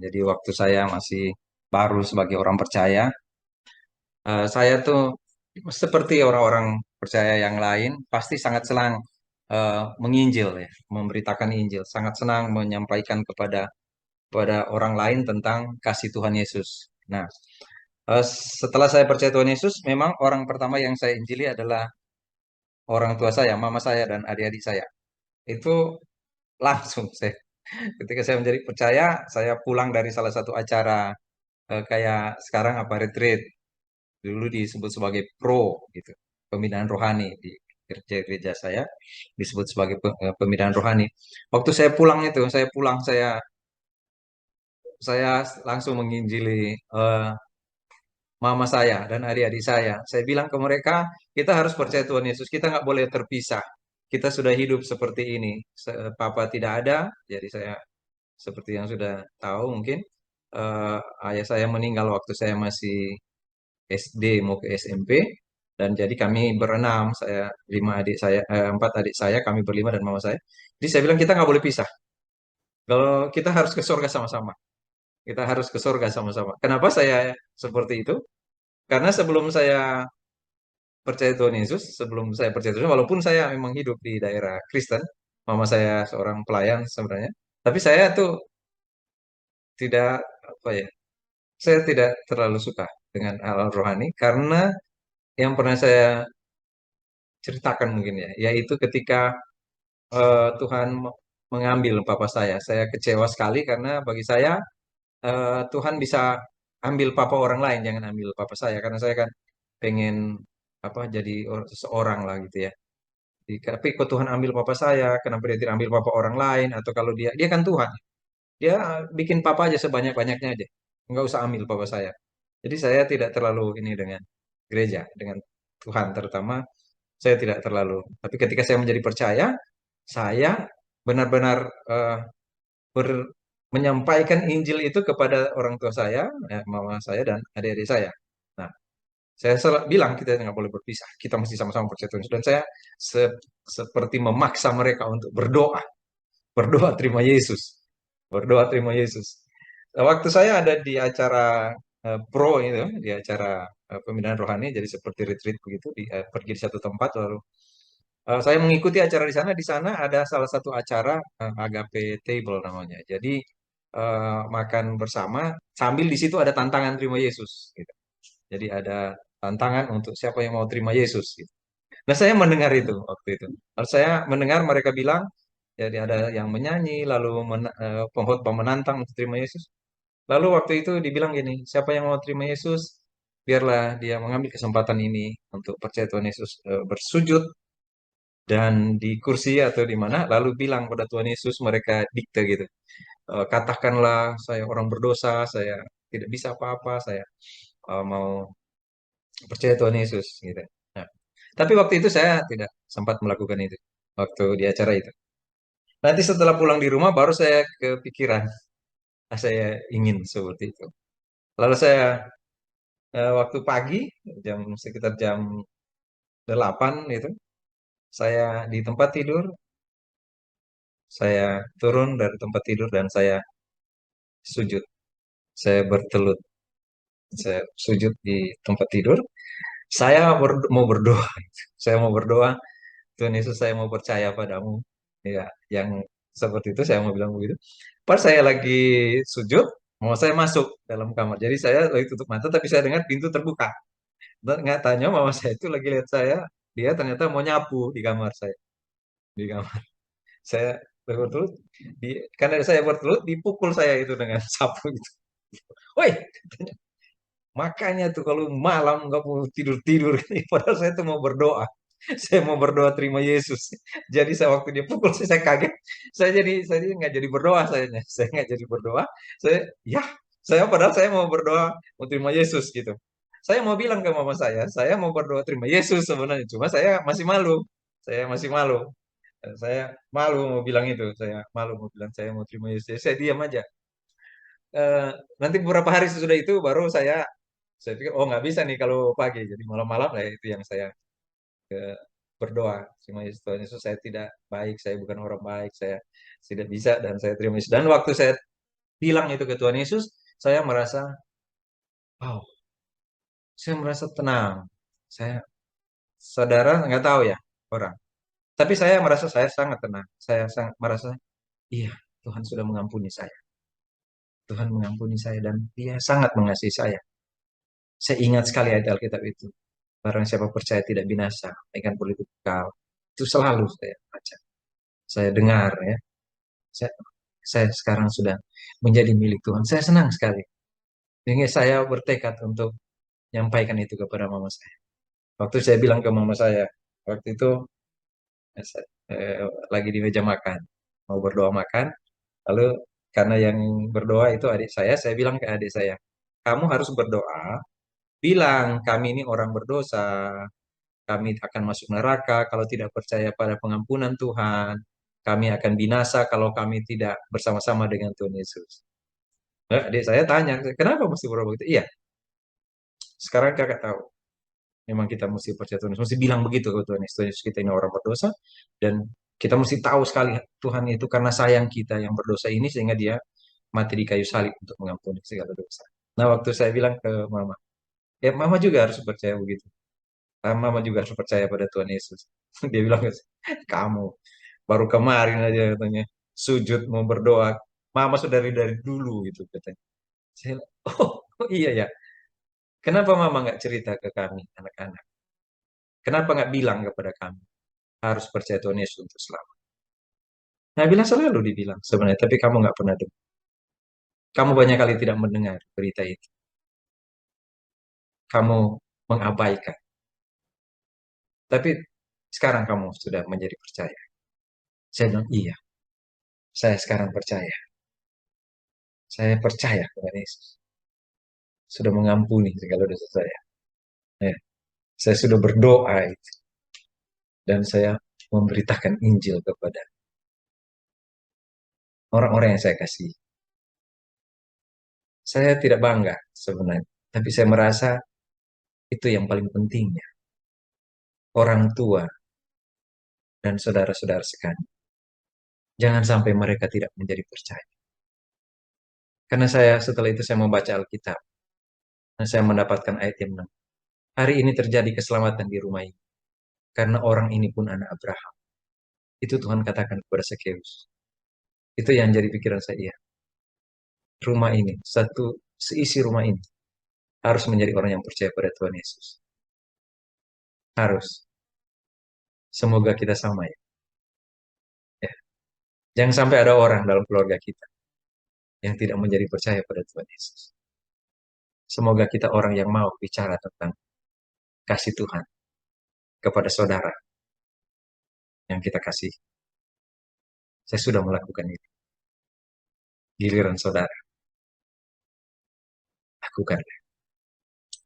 Jadi waktu saya masih baru sebagai orang percaya, saya tuh seperti orang-orang percaya yang lain, pasti sangat senang menginjil ya, memberitakan Injil, sangat senang menyampaikan kepada orang lain tentang kasih Tuhan Yesus. Nah, setelah saya percaya Tuhan Yesus, memang orang pertama yang saya injili adalah orang tua saya, mama saya dan adik-adik saya. Itu langsung saya, ketika saya menjadi percaya, saya pulang dari salah satu acara kayak sekarang apa retreat, dulu disebut sebagai pro gitu, pembinaan rohani di gereja saya disebut sebagai pembinaan rohani. Waktu saya pulang itu, saya langsung menginjili mama saya dan adik-adik saya. Saya bilang ke mereka, kita harus percaya Tuhan Yesus. Kita nggak boleh terpisah. Kita sudah hidup seperti ini. Papa tidak ada, jadi saya seperti yang sudah tahu mungkin ayah saya meninggal waktu saya masih SD mau ke SMP. Dan jadi kami berenam, saya empat adik saya, kami berlima dan mama saya. Jadi saya bilang kita nggak boleh pisah. Kalau kita harus ke surga sama-sama. Kita harus ke surga sama-sama. Kenapa saya seperti itu? Karena sebelum saya percaya Tuhan Yesus, sebelum saya percaya Tuhan, walaupun saya memang hidup di daerah Kristen, mama saya seorang pelayan sebenarnya, tapi saya tuh tidak apa ya, saya tidak terlalu suka dengan hal rohani karena yang pernah saya ceritakan mungkin ya, yaitu ketika Tuhan mengambil papa saya kecewa sekali karena bagi saya Tuhan bisa ambil papa orang lain, jangan ambil papa saya karena saya kan pengen apa jadi seseorang lah gitu ya. Tapi kok Tuhan ambil papa saya, kenapa dia tidak ambil papa orang lain? Atau kalau dia kan Tuhan, dia bikin papa aja sebanyak-banyaknya aja, nggak usah ambil papa saya. Jadi saya tidak terlalu ini dengan gereja, dengan Tuhan terutama saya tidak terlalu. Tapi ketika saya menjadi percaya, saya benar-benar menyampaikan Injil itu kepada orang tua saya, mama saya dan adik-adik saya. Nah, saya bilang kita nggak boleh berpisah, kita mesti sama-sama percaya Tuhan. Dan saya seperti memaksa mereka untuk berdoa, berdoa terima Yesus, berdoa terima Yesus. Waktu saya ada di acara pro itu, di acara pembinaan rohani, jadi seperti retreat begitu, pergi di satu tempat lalu saya mengikuti acara di sana. Di sana ada salah satu acara Agape Table namanya. Jadi makan bersama sambil di situ ada tantangan terima Yesus. Gitu. Jadi ada tantangan untuk siapa yang mau terima Yesus. Gitu. Nah saya mendengar itu waktu itu. Lalu saya mendengar mereka bilang, jadi ada yang menyanyi, lalu pengkhotbah menantang untuk terima Yesus. Lalu waktu itu dibilang gini, siapa yang mau terima Yesus, biarlah dia mengambil kesempatan ini untuk percaya Tuhan Yesus, bersujud dan di kursi atau di mana lalu bilang pada Tuhan Yesus mereka dikte gitu. Katakanlah saya orang berdosa, saya tidak bisa apa-apa, saya mau percaya Tuhan Yesus gitu. Nah, tapi waktu itu saya tidak sempat melakukan itu waktu di acara itu. Nanti setelah pulang di rumah baru saya kepikiran, saya ingin seperti itu. Lalu saya waktu pagi sekitar jam 8 itu saya di tempat tidur, saya turun dari tempat tidur dan saya sujud. Saya bertelut, saya sujud di tempat tidur. Saya mau berdoa. Saya mau berdoa, Tuhan Yesus saya mau percaya padamu. Ya, yang seperti itu saya mau bilang begitu. Pas saya lagi sujud, mau saya masuk dalam kamar. Jadi saya lagi tutup mata, tapi saya dengar pintu terbuka. Dan nggak tanya mama saya itu lagi lihat saya, dia ternyata mau nyapu di kamar saya. Di kamar. Saya bertelut, karena saya bertelut, dipukul saya itu dengan sapu gitu. Woi, makanya tuh kalau malam nggak mau tidur-tidur, padahal saya tuh mau berdoa. Saya mau berdoa terima Yesus. Jadi saya waktu dia pukul saya kaget. Saya jadi nggak jadi berdoa sayanya. Saya nggak jadi berdoa. Ya, saya padahal saya mau berdoa mau terima Yesus gitu. Saya mau bilang ke mama saya mau berdoa terima Yesus sebenarnya. Cuma saya masih malu. Saya masih malu. Saya malu mau bilang itu. Saya malu mau bilang saya mau terima Yesus. Saya diam aja. Eh, Nanti beberapa hari sesudah itu baru saya pikir oh nggak bisa nih kalau pagi jadi malam-malam lah itu yang saya eh, berdoa cuma Yesus Tuhan Yesus saya tidak baik, saya bukan orang baik, saya tidak bisa dan saya terima Yesus. Dan waktu saya bilang itu ke Tuhan Yesus, saya merasa, wow, saya merasa tenang. Saya, saudara nggak tahu ya orang. Tapi saya merasa saya sangat tenang. Saya sangat merasa, iya, Tuhan sudah mengampuni saya. Tuhan mengampuni saya dan Dia sangat mengasihi saya. Saya ingat sekali ayat Alkitab itu. Barang siapa percaya tidak binasa, akan boleh kekal. Itu selalu saya baca. Saya dengar ya. Saya, saya sekarang sudah menjadi milik Tuhan. Saya senang sekali. Sehingga saya bertekad untuk menyampaikan itu kepada mama saya. Waktu saya bilang ke mama saya, waktu itu lagi di meja makan, mau berdoa makan, lalu karena yang berdoa itu adik saya bilang ke adik saya, kamu harus berdoa, bilang kami ini orang berdosa, kami akan masuk neraka kalau tidak percaya pada pengampunan Tuhan, kami akan binasa kalau kami tidak bersama-sama dengan Tuhan Yesus. Nah, adik saya tanya, kenapa mesti berdoa begitu? Iya, sekarang kakak tahu. Memang kita mesti percaya Tuhan Yesus, mesti bilang begitu ke Tuhan Yesus. Tuhan Yesus, kita ini orang berdosa dan kita mesti tahu sekali Tuhan itu karena sayang kita yang berdosa ini sehingga Dia mati di kayu salib untuk mengampuni segala dosa. Nah, waktu saya bilang ke mama, ya mama juga harus percaya begitu. Mama juga harus percaya pada Tuhan Yesus. Dia bilang, kamu baru kemarin aja katanya sujud mau berdoa. Mama sudah dari dulu gitu katanya. Saya, oh iya ya. Kenapa mama nggak cerita ke kami anak-anak? Kenapa nggak bilang kepada kami? Harus percaya Tuhan Yesus untuk selamat. Nah, bilang selalu dibilang sebenarnya, tapi kamu nggak pernah dengar. Kamu banyak kali tidak mendengar berita itu. Kamu mengabaikan. Tapi sekarang kamu sudah menjadi percaya. Saya bilang, iya, saya sekarang percaya. Saya percaya kepada Yesus. Sudah mengampuni segala dosa saya. Ya, saya sudah berdoa itu. Dan saya memberitakan Injil kepada orang-orang yang saya kasih. Saya tidak bangga sebenarnya. Tapi saya merasa itu yang paling pentingnya. Orang tua dan saudara-saudara sekalian. Jangan sampai mereka tidak menjadi percaya. Karena saya setelah itu saya membaca Alkitab. Dan saya mendapatkan ayat yang menang. Hari ini terjadi keselamatan di rumah ini. Karena orang ini pun anak Abraham. Itu Tuhan katakan kepada Sakeus. Itu yang jadi pikiran saya. Iya, rumah ini, seisi rumah ini harus menjadi orang yang percaya pada Tuhan Yesus. Harus. Semoga kita sama ya. Ya. Jangan sampai ada orang dalam keluarga kita yang tidak menjadi percaya pada Tuhan Yesus. Semoga kita orang yang mau bicara tentang kasih Tuhan kepada saudara yang kita kasih. Saya sudah melakukan itu. Giliran saudara, lakukan.